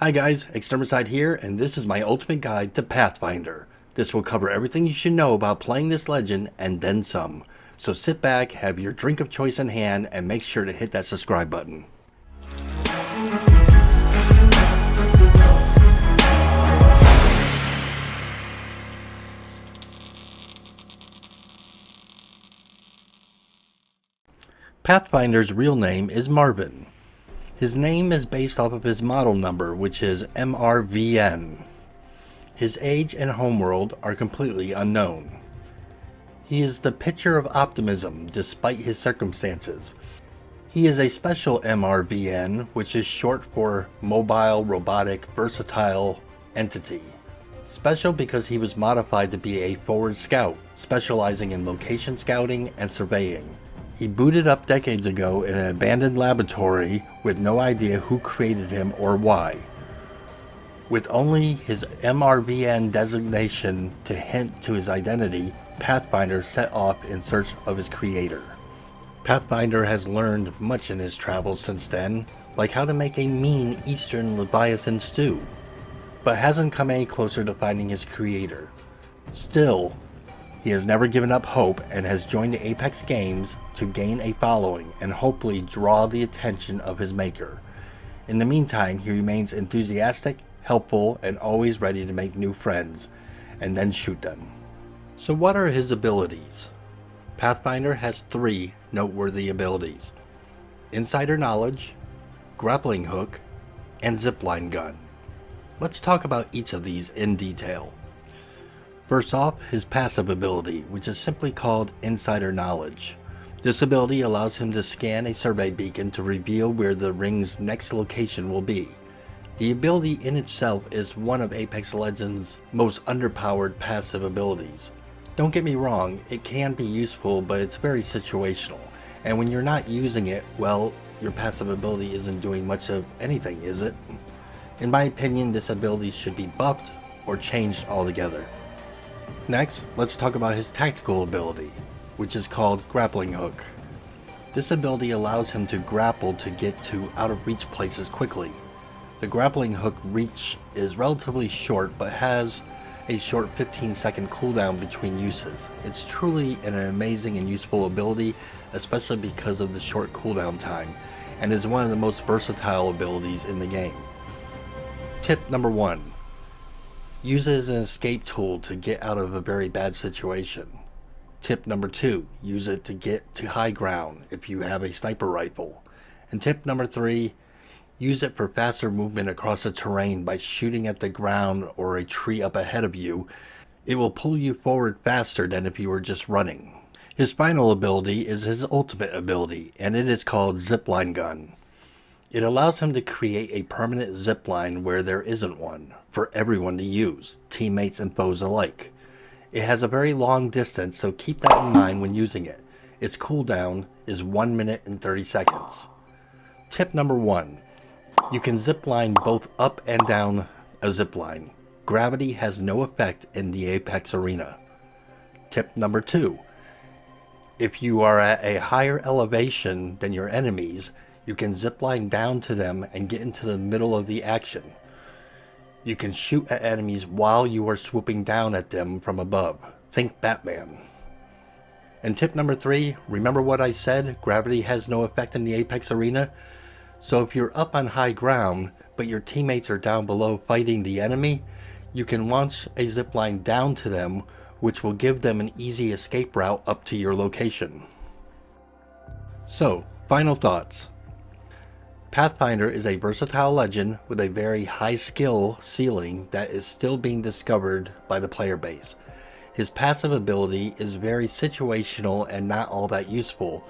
Hi guys, Extermicide here, and this is my ultimate guide to Pathfinder. This will cover everything you should know about playing this legend and then some. So sit back, have your drink of choice in hand, and make sure to hit that subscribe button. Pathfinder's real name is Marvin. His name is based off of his model number, which is MRVN. His age and homeworld are completely unknown. He is the picture of optimism despite his circumstances. He is a special MRVN, which is short for Mobile Robotic Versatile Entity. Special because he was modified to be a forward scout, specializing in location scouting and surveying. He booted up decades ago in an abandoned laboratory with no idea who created him or why. With only his MRVN designation to hint to his identity, Pathfinder set off in search of his creator. Pathfinder has learned much in his travels since then, like how to make a mean Eastern Leviathan stew, but hasn't come any closer to finding his creator. Still, he has never given up hope and has joined the Apex Games to gain a following and hopefully draw the attention of his maker. In the meantime, he remains enthusiastic, helpful, and always ready to make new friends, and then shoot them. So what are his abilities? Pathfinder has 3 noteworthy abilities: Insider Knowledge, Grappling Hook, and Zipline Gun. Let's talk about each of these in detail. First off, his passive ability, which is simply called Insider Knowledge. This ability allows him to scan a survey beacon to reveal where the ring's next location will be. The ability in itself is one of Apex Legends' most underpowered passive abilities. Don't get me wrong, it can be useful, but it's very situational, and when you're not using it, well, your passive ability isn't doing much of anything, is it? In my opinion, this ability should be buffed or changed altogether. Next, let's talk about his tactical ability, which is called Grappling Hook. This ability allows him to grapple to get to out-of-reach places quickly. The Grappling Hook reach is relatively short, but has a short 15-second cooldown between uses. It's truly an amazing and useful ability, especially because of the short cooldown time, and is one of the most versatile abilities in the game. Tip number 1. Use it as an escape tool to get out of a very bad situation. Tip number 2. Use it to get to high ground if you have a sniper rifle. And tip number 3. Use it for faster movement across the terrain by shooting at the ground or a tree up ahead of you. It will pull you forward faster than if you were just running. His final ability is his ultimate ability, and it is called Zipline Gun. It allows him to create a permanent zipline where there isn't one, for everyone to use, teammates and foes alike. It has a very long distance, so keep that in mind when using it. Its cooldown is 1 minute and 30 seconds. Tip number 1. You can zipline both up and down a zipline. Gravity has no effect in the Apex arena. Tip number 2. If you are at a higher elevation than your enemies, you can zipline down to them and get into the middle of the action. You can shoot at enemies while you are swooping down at them from above. Think Batman. And tip number 3, remember what I said, gravity has no effect in the Apex arena? So if you're up on high ground, but your teammates are down below fighting the enemy, you can launch a zipline down to them, which will give them an easy escape route up to your location. So, final thoughts. Pathfinder is a versatile legend with a very high skill ceiling that is still being discovered by the player base. His passive ability is very situational and not all that useful,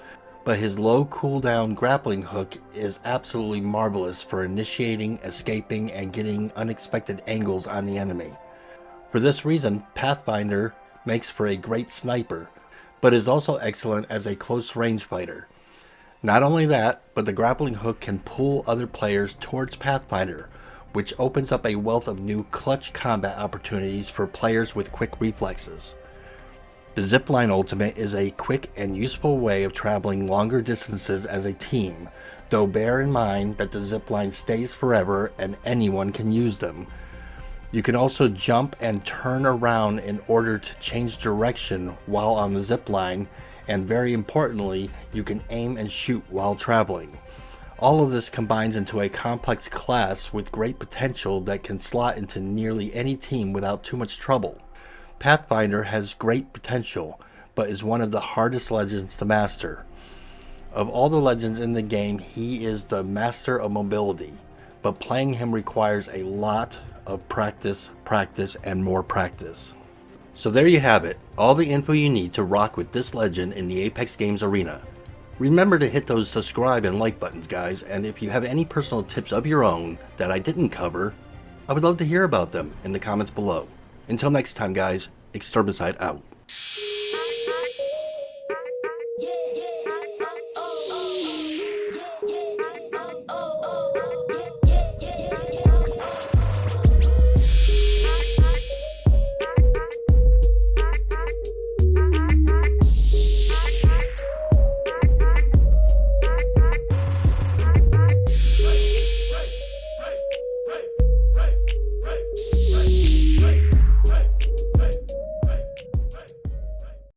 but his low cooldown grappling hook is absolutely marvelous for initiating, escaping, and getting unexpected angles on the enemy. For this reason, Pathfinder makes for a great sniper, but is also excellent as a close range fighter. Not only that, but the grappling hook can pull other players towards Pathfinder, which opens up a wealth of new clutch combat opportunities for players with quick reflexes. The Zipline Ultimate is a quick and useful way of traveling longer distances as a team. though bear in mind that the zipline stays forever and anyone can use them. You can also jump and turn around in order to change direction while on the zipline, and very importantly, you can aim and shoot while traveling. All of this combines into a complex class with great potential that can slot into nearly any team without too much trouble. Pathfinder has great potential, but is one of the hardest legends to master. Of all the legends in the game, he is the master of mobility, but playing him requires a lot of practice, and more practice. So there you have it, all the info you need to rock with this legend in the Apex Games arena. Remember to hit those subscribe and like buttons, guys, and if you have any personal tips of your own that I didn't cover, I would love to hear about them in the comments below. Until next time, guys, Extermicide out.